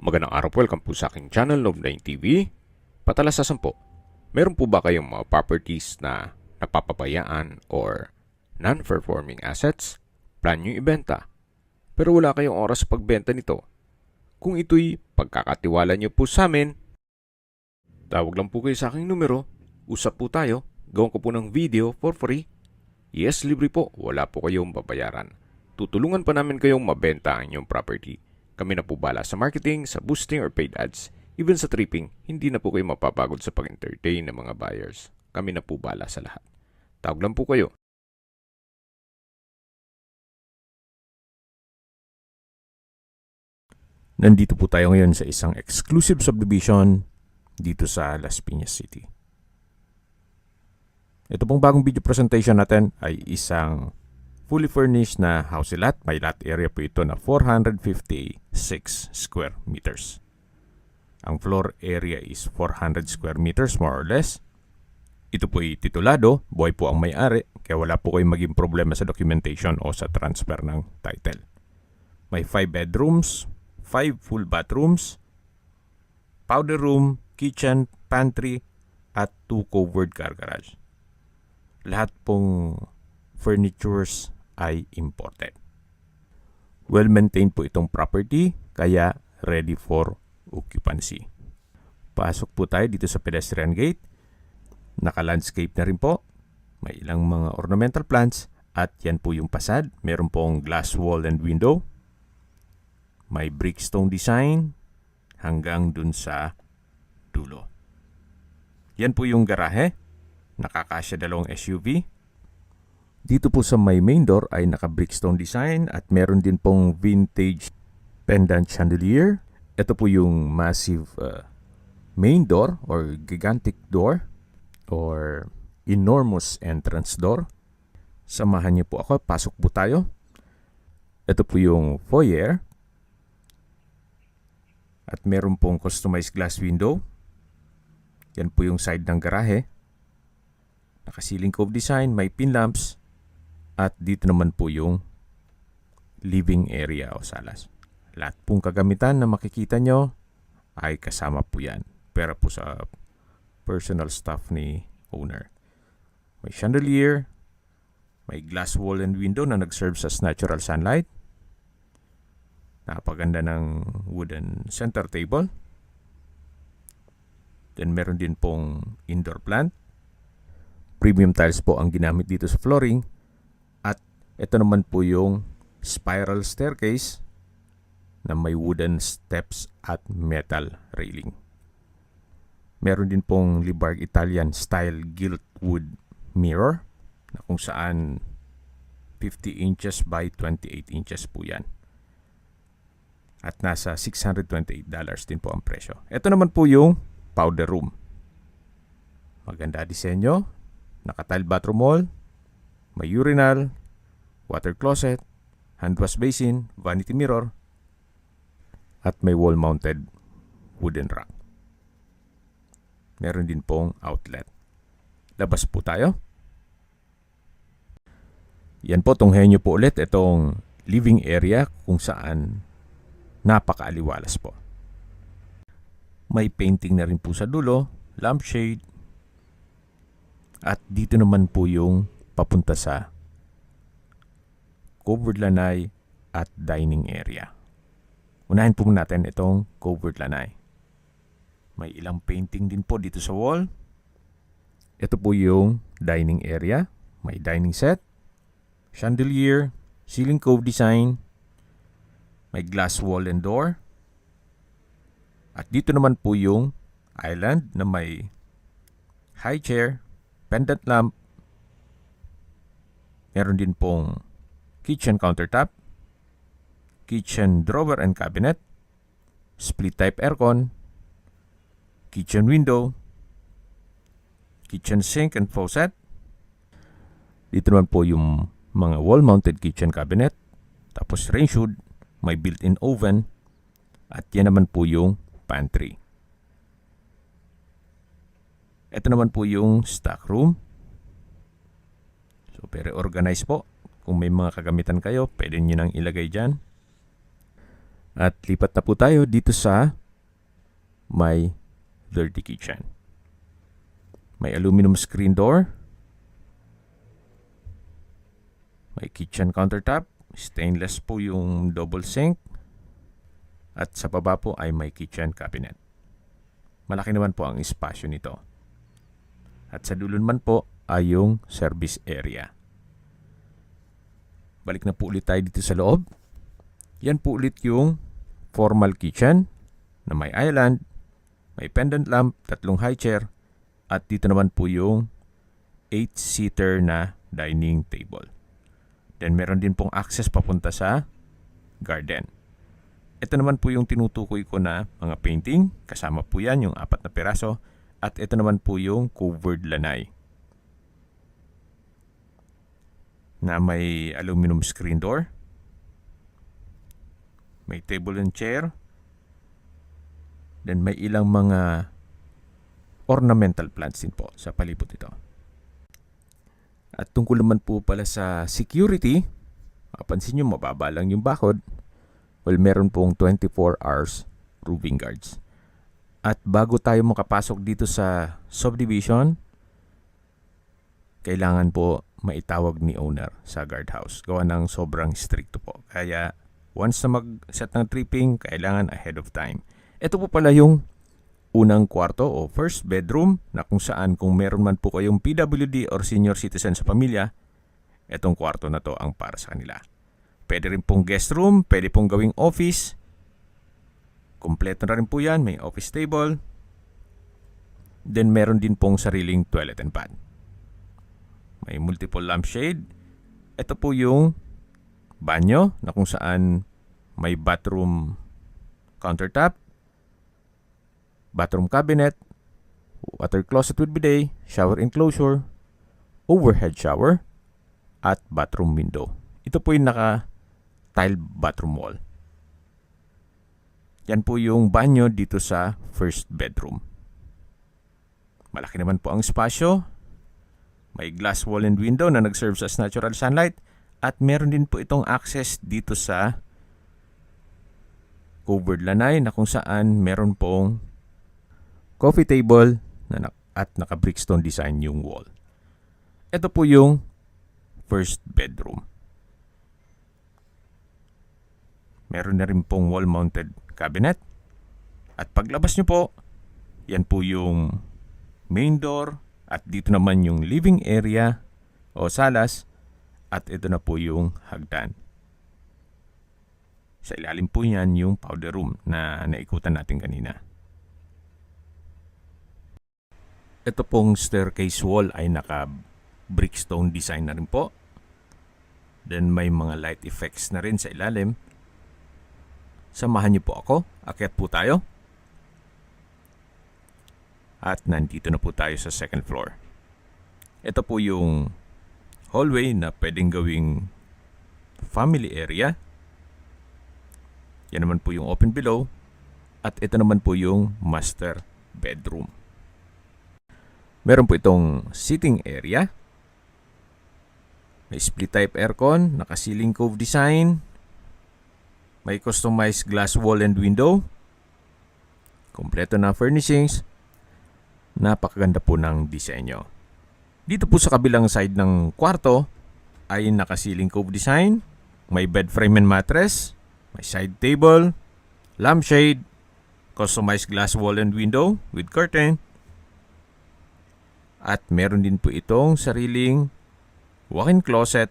Magandang araw po, welcome po sa aking channel, Love9 TV. Patalasasan po, meron po ba kayong mga properties na napapabayaan or non-performing assets? Plan nyo ibenta, pero wala kayong oras sa pagbenta nito. Kung ito'y pagkakatiwala nyo po sa amin, tawag lang po kayo sa aking numero, usap po tayo, gawin ko po ng video for free. Yes, libre po, wala po kayong babayaran. Tutulungan pa namin kayong mabenta ang inyong property. Kami na po bala sa marketing, sa boosting or paid ads. Even sa tripping, hindi na po kayo mapapagod sa pag-entertain ng mga buyers. Kami na po bala sa lahat. Tawag lang po kayo. Nandito po tayo ngayon sa isang exclusive subdivision dito sa Las Piñas City. Ito pong bagong video presentation natin ay isang fully furnished na house lot. May lot area po ito na 456 square meters. Ang floor area is 400 square meters more or less. Ito po ay titulado, buhay po ang may-ari, kaya wala po kayong maging problema sa documentation o sa transfer ng title. May 5 bedrooms, 5 full bathrooms, powder room, kitchen, pantry, at 2 covered car garage. Lahat pong furnitures ay imported. Well-maintained po itong property, kaya ready for occupancy. Pasok po tayo dito sa pedestrian gate. Naka-landscape na rin po. May ilang mga ornamental plants at yan po yung facade. Meron pong glass wall and window. May brickstone design hanggang dun sa dulo. Yan po yung garahe. Nakakasya dalawang SUV. Dito po sa may main door ay naka-brickstone design at meron din pong vintage pendant chandelier. Ito po yung massive main door or gigantic door or enormous entrance door. Samahan niyo po ako. Pasok po tayo. Ito po yung foyer. At meron pong customized glass window. Yan po yung side ng garahe. Naka-ceiling cove design, may pin lamps. At dito naman po yung living area o salas. Lahat pong kagamitan na makikita nyo ay kasama po yan. Pero po sa personal stuff ni owner. May chandelier. May glass wall and window na nag-serve as natural sunlight. Napaganda ng wooden center table. Then meron din pong indoor plant. Premium tiles po ang ginamit dito sa flooring. At ito naman po yung spiral staircase na may wooden steps at metal railing. Meron din pong Libarg Italian style gilt wood mirror na kung saan 50 inches by 28 inches po yan. At nasa $628 din po ang presyo. Ito naman po yung powder room. Maganda disenyo. Naka-tile bathroom wall. May urinal, water closet, hand wash basin, vanity mirror, at may wall-mounted wooden rack. Meron din pong outlet. Labas po tayo. Yan po, tunghayan nyo po ulit itong living area kung saan napakaaliwalas po. May painting na rin po sa dulo, lampshade, at dito naman po yung papunta sa covered lanai at dining area. Unahin po natin itong covered lanai. May ilang painting din po dito sa wall. Ito po yung dining area. May dining set, chandelier, ceiling cove design, may glass wall and door. At dito naman po yung island na may high chair, pendant lamp. Meron din pong kitchen countertop, kitchen drawer and cabinet, split type aircon, kitchen window, kitchen sink and faucet. Dito naman po yung mga wall-mounted kitchen cabinet, tapos range hood, may built-in oven, at yan naman po yung pantry. Ito naman po yung stock room. So, very organized po. Kung may mga kagamitan kayo, pwede nyo nang ilagay dyan. At lipat na po tayo dito sa may dirty kitchen. May aluminum screen door. May kitchen countertop. Stainless po yung double sink. At sa baba po ay may kitchen cabinet. Malaki naman po ang espasyo nito. At sa dulo naman po ay yung service area. Balik na po ulit tayo dito sa loob. Yan po ulit yung formal kitchen na may island, may pendant lamp, 3 high chair, at dito naman po yung 8-seater na dining table. Then meron din pong access papunta sa garden. Ito naman po yung tinutukoy ko na mga painting. Kasama po yan yung 4 na piraso. At ito naman po yung covered lanai na may aluminum screen door. May table and chair. Then may ilang mga ornamental plants din po sa palibot ito. At tungkol naman po pala sa security, mapansin nyo mababa lang yung bakod. Well, meron pong 24 hours roving guards. At bago tayo makapasok dito sa subdivision, kailangan po maitawag ni owner sa guardhouse. Gawa ng sobrang stricto po. Kaya once na mag-set ng tripping, kailangan ahead of time. Ito po pala yung unang kwarto o first bedroom na kung saan kung meron man po kayong PWD or senior citizen sa pamilya, itong kwarto na to ang para sa kanila. Pwede rin pong guest room, pwede pong gawing office. Kompleto na rin po yan, may office table. Then meron din pong sariling toilet and bath. May multiple lampshade. Ito po yung banyo na kung saan may bathroom countertop, bathroom cabinet, water closet with bidet, shower enclosure, overhead shower, at bathroom window. Ito po yung naka-tile bathroom wall. Yan po yung banyo dito sa first bedroom. Malaki naman po ang espasyo. May glass wall and window na nag-serve as natural sunlight. At meron din po itong access dito sa covered lanai na kung saan meron pong coffee table at naka-brickstone design yung wall. Ito po yung first bedroom. Meron na rin pong wall-mounted cabinet. At paglabas nyo po, yan po yung main door. At dito naman yung living area o salas. At ito na po yung hagdan. Sa ilalim po yan yung powder room na naikutan natin kanina. Ito pong staircase wall ay naka-brickstone design na rin po. Then may mga light effects na rin sa ilalim. Samahan niyo po ako. Akyat po tayo. At nandito na po tayo sa second floor. Ito po yung hallway na pwedeng gawing family area. Yan naman po yung open below. At ito naman po yung master bedroom. Meron po itong sitting area. May split type aircon, naka-ceiling cove design. May customized glass wall and window. Kompleto na furnishings. Napakaganda po ng disenyo. Dito po sa kabilang side ng kwarto ay naka-ceiling cove design. May bed frame and mattress. May side table, lampshade, customized glass wall and window with curtain. At meron din po itong sariling walk-in closet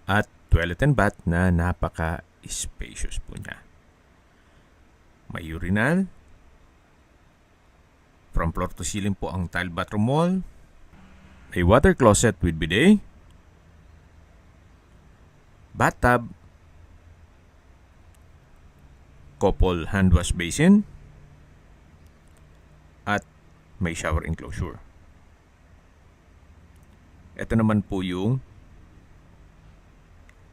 at toilet and bath na napaka-spacious po niya. May urinal. From floor to ceiling po ang tile bathroom wall. May water closet with bidet. Bathtub. Couple hand wash basin. At may shower enclosure. Ito naman po yung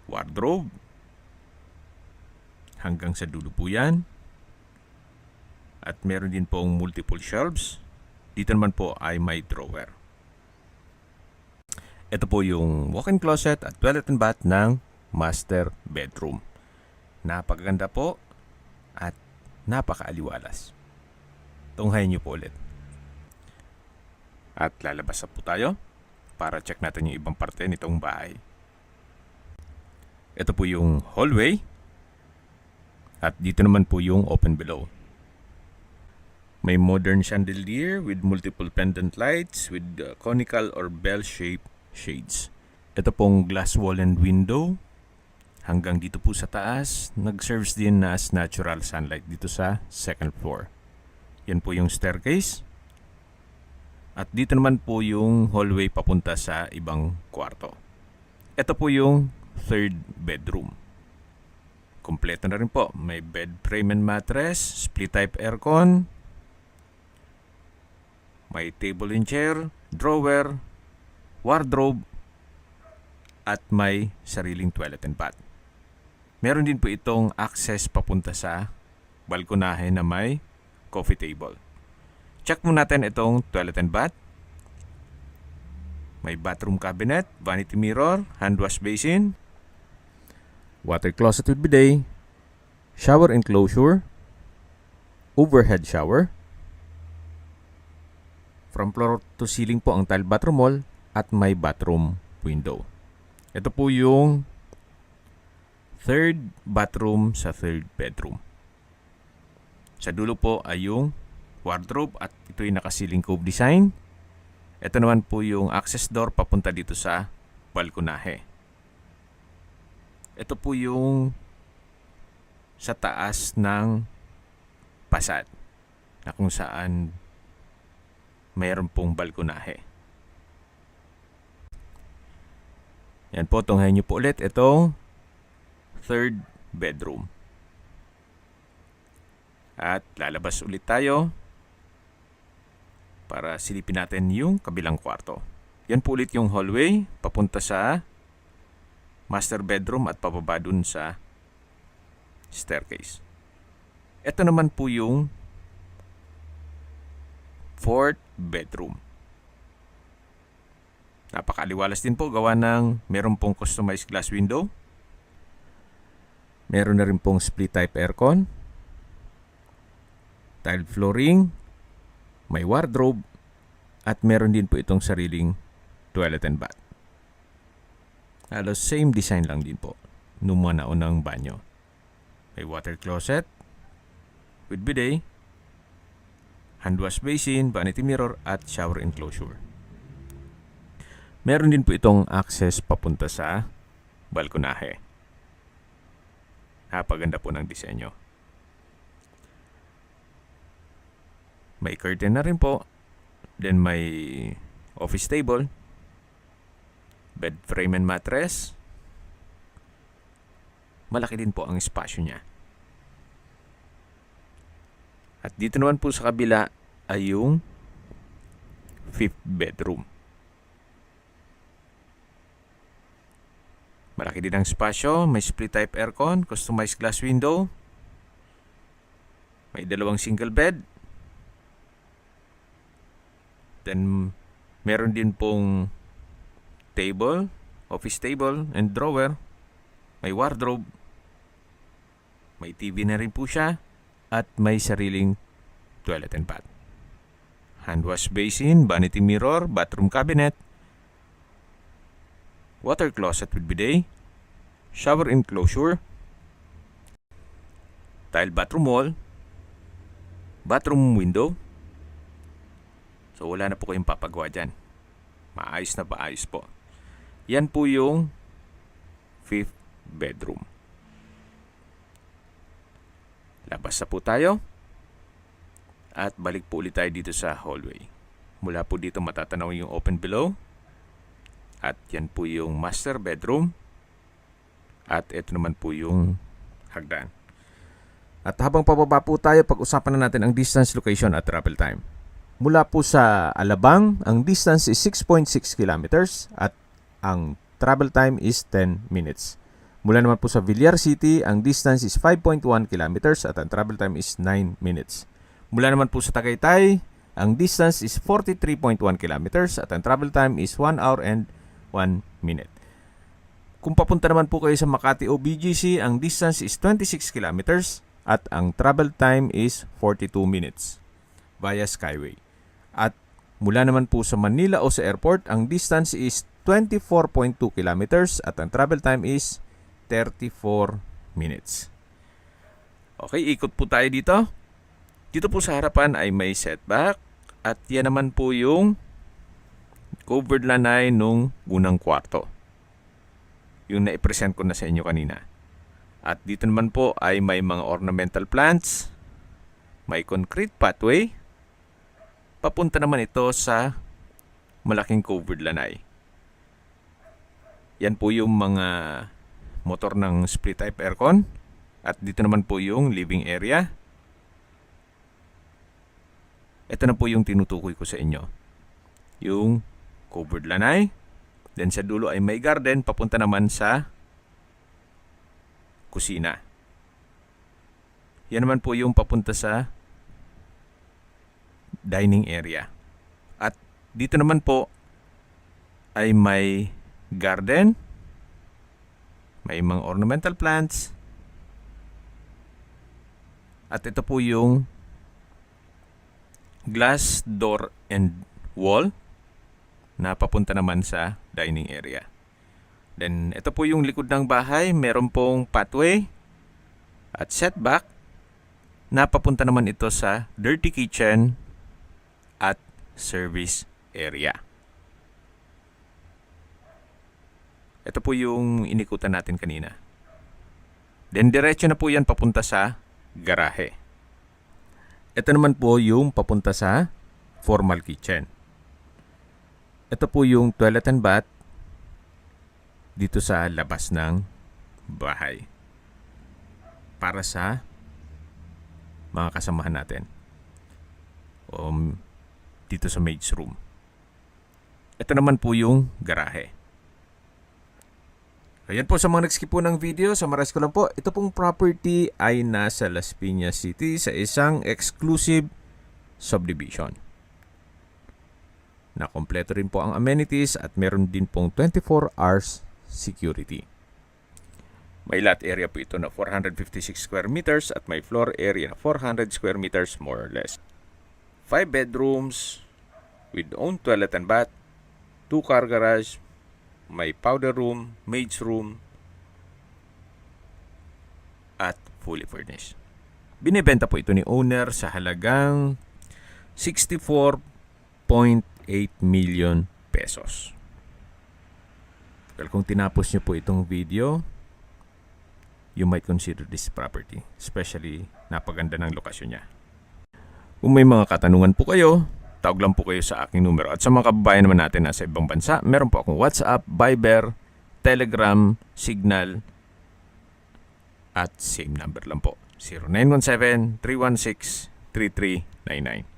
wardrobe. Hanggang sa dulo po yan. At meron din pong multiple shelves. Dito naman po ay may drawer. Ito po yung walk-in closet at toilet and bath ng master bedroom. Napakaganda po. at napakaaliwalas. Tunghayin niyo po ulit. At lalabas na po tayo para check natin yung ibang parte nitong bahay. Ito po yung hallway at dito naman po yung open below. May modern chandelier with multiple pendant lights with conical or bell-shaped shades. Ito pong glass wall and window. Hanggang dito po sa taas, nag-serves din na as natural sunlight dito sa second floor. Yan po yung staircase. At dito naman po yung hallway papunta sa ibang kwarto. Ito po yung third bedroom. Kompleto na rin po. May bed frame and mattress, split type aircon, may table and chair, drawer, wardrobe, at may sariling toilet and bath. Meron din po itong access papunta sa balkonahe na may coffee table. Check mo natin itong toilet and bath. May bathroom cabinet, vanity mirror, hand wash basin, water closet with bidet, shower enclosure, overhead shower. From floor to ceiling po ang tile bathroom wall at may bathroom window. Ito po yung third bathroom sa third bedroom. Sa dulo po ay yung wardrobe at ito'y naka-ceiling cove design. Ito naman po yung access door papunta dito sa balkonahe. Ito po yung sa taas ng pasad na kung saan mayroon pong balkonahe. Yan po, tunghayin niyo po ulit itong third bedroom. At lalabas ulit tayo para silipin natin yung kabilang kwarto. Yan po ulit yung hallway papunta sa master bedroom at pababa dun sa staircase. Ito naman po yung fourth bedroom. Napakaliwalas din po gawa ng meron pong customized glass window. Meron na rin pong split type aircon, tile flooring, may wardrobe, at meron din po itong sariling toilet and bath. Halos same design lang din po nung mga naunang banyo. May water closet with bidet, hand wash basin, vanity mirror, at shower enclosure. Meron din po itong access papunta sa balkonahe. Napaganda po ng disenyo. May curtain na rin po. Then may office table, bed frame and mattress. Malaki din po ang espasyo niya. At dito naman po sa kabila ay yung fifth bedroom. Malaki din ang espasyo, may split type aircon, customized glass window, may dalawang single bed, then meron din pong table, office table and drawer, may wardrobe, may TV na rin po siya, at may sariling toilet and bath. Hand wash basin, vanity mirror, bathroom cabinet, water closet with bidet, shower enclosure, tile bathroom wall, bathroom window. So wala na po kayong papagawa dyan. Maayos na paayos po. Yan po yung fifth bedroom. Labas na po tayo. At balik po ulit tayo dito sa hallway. Mula po dito matatanaw yung open below. At yan po yung master bedroom. At ito naman po yung hagdan. At habang pababa po tayo, pag-usapan na natin ang distance, location at travel time. Mula po sa Alabang, ang distance is 6.6 kilometers at ang travel time is 10 minutes. Mula naman po sa Villar City, ang distance is 5.1 kilometers at ang travel time is 9 minutes. Mula naman po sa Tagaytay, ang distance is 43.1 kilometers at ang travel time is 1 hour and 1 minute. Kung papunta naman po kayo sa Makati o BGC, ang distance is 26 kilometers at ang travel time is 42 minutes via Skyway. At mula naman po sa Manila o sa airport, ang distance is 24.2 kilometers at ang travel time is 34 minutes. Okay, ikot po tayo dito. Dito po sa harapan ay may setback at yan naman po yung covered lanay nung unang kwarto. Yung na-present ko na sa inyo kanina. At dito naman po ay may mga ornamental plants, may concrete pathway. Papunta naman ito sa malaking covered lanay. Yan po yung mga motor ng split type aircon. At dito naman po yung living area. Ito na po yung tinutukoy ko sa inyo. Yung covered lanay. Then sa dulo ay may garden. Papunta naman sa kusina. Yan naman po yung papunta sa dining area. At dito naman po ay may garden, may mga ornamental plants, at ito po yung glass door and wall na papunta naman sa dining area. Then, ito po yung likod ng bahay. Meron pong pathway at setback. Napapunta naman ito sa dirty kitchen at service area. Ito po yung inikutan natin kanina. Then, diretso na po yan papunta sa garahe. Ito naman po yung papunta sa formal kitchen. Ito po yung toilet and bath dito sa labas ng bahay para sa mga kasamahan natin dito sa maid's room. Ito naman po yung garahe. Ayan po, sa mga nag-skip po ng video, summarize ko lang po, ito pong property ay nasa Las Piñas City sa isang exclusive subdivision na kompleto rin po ang amenities at meron din pong 24 hours security. May lot area po ito na 456 square meters at may floor area na 400 square meters more or less. 5 bedrooms with own toilet and bath, 2 car garage, may powder room, maid's room, at fully furnished. Binibenta po ito ni owner sa halagang 64.8 million pesos. Kung tinapos nyo po itong video, you might consider this property. Especially, napaganda ng lokasyon niya. Kung may mga katanungan po kayo, tawag lang po kayo sa aking numero. At sa mga kababayan naman natin na sa ibang bansa, meron po akong WhatsApp, Viber, Telegram, Signal, at same number lang po. 0917-316-3399.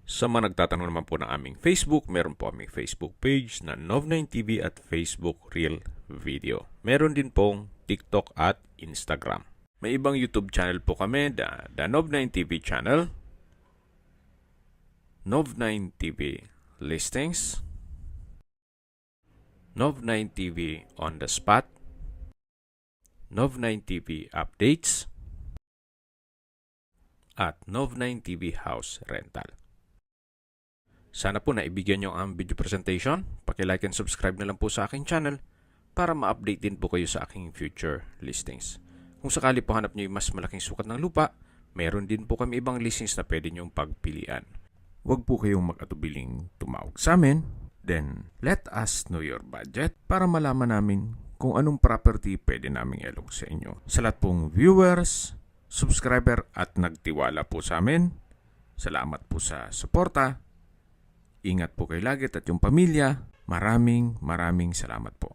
Sa mga nagtatanong naman po ng aming Facebook, meron po aming Facebook page na Nov9TV at Facebook Real Video. Meron din pong TikTok at Instagram. May ibang YouTube channel po kami, the Nov9TV channel, Nov9TV Listings, Nov9TV On The Spot, Nov9TV Updates, at Nov9TV House Rental. Sana po naibigyan nyo ang video presentation. Paki-like and subscribe na lang po sa aking channel para ma-update din po kayo sa aking future listings. Kung sakali po hanap nyo yung mas malaking sukat ng lupa, meron din po kami ibang listings na pwede nyong pagpilian. Huwag po kayong mag-atubiling tumawag sa amin. Then, let us know your budget para malaman namin kung anong property pwede naming ilog sa inyo. Sa lahat pong viewers, subscriber at nagtiwala po sa amin, salamat po sa suporta. Ingat po kayo lagi at yung pamilya. Maraming salamat po.